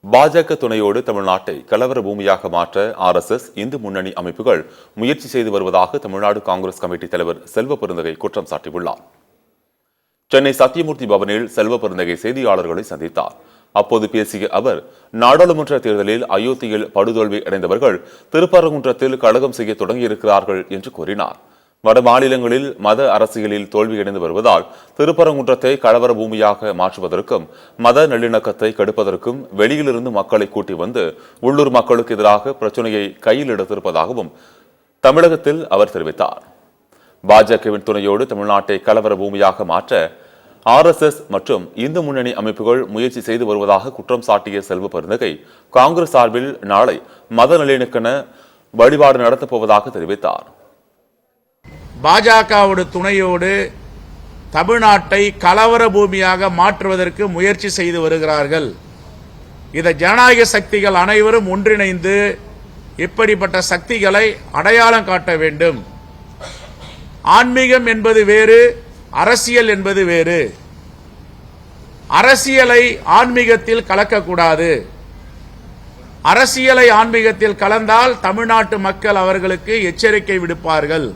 பாஜக துணையோடு தமிழ்நாட்டை கலவர பூமியாக மாற்ற RSS இந்து முன்னணி அமைப்புகள் முயற்சி செய்து வருவதாக தமிழ்நாடு காங்கிரஸ் கமிட்டி தலைவர் செல்வ பெருந்தகை குற்றம் சாட்டியுள்ளார். சென்னை சத்தியமூர்த்தி பவனில் செல்வ பெருந்தகை செய்தியாளர்களை சந்தித்தார். அப்போது பேசிய அவர், நாடாளுமன்ற தேர்தலில் அயோத்தியில் படுதோல்வி அடைந்தவர்கள் திருப்பரங்குன்றத்தில் கழகம் செய்ய தொடங்கியிருக்கிறார்கள் என்று கூறினார். வட மாநிலங்களில் மத அரசியலில் தோல்வியடைந்து வருவதால் திருப்பரங்குன்றத்தை கலவர பூமியாக மாற்றுவதற்கும் மத நல்லிணக்கத்தை கெடுப்பதற்கும் வெளியிலிருந்து மக்களை கூட்டி வந்து உள்ளூர் மக்களுக்கு எதிராக பிரச்சனையை கையில் எடுத்திருப்பதாகவும் தமிழகத்தில் அவர் தெரிவித்தார். பாஜகவின் துணையோடு தமிழ்நாட்டை கலவர பூமியாக மாற்ற RSS மற்றும் இந்து முன்னணி அமைப்புகள் முயற்சி செய்து வருவதாக குற்றம் சாட்டிய செல்வ பெருந்தகை, காங்கிரஸ் சார்பில் நாளை மத நல்லிணக்கென வழிபாடு நடத்தப் போவதாக தெரிவித்தார். பாஜகவோட துணையோடு தமிழ்நாட்டை கலவர பூமியாக மாற்றுவதற்கு முயற்சி செய்து வருகிறார்கள். இதை ஜனநாயக சக்திகள் அனைவரும் ஒன்றிணைந்து இப்படிப்பட்ட சக்திகளை அடையாளம் காட்ட வேண்டும். ஆன்மீகம் என்பது வேறு, அரசியல் என்பது வேறு. அரசியலை ஆன்மீகத்தில் கலக்கக்கூடாது. அரசியலை ஆன்மீகத்தில் கலந்தால் தமிழ்நாட்டு மக்கள் அவர்களுக்கு எச்சரிக்கை விடுப்பார்கள்.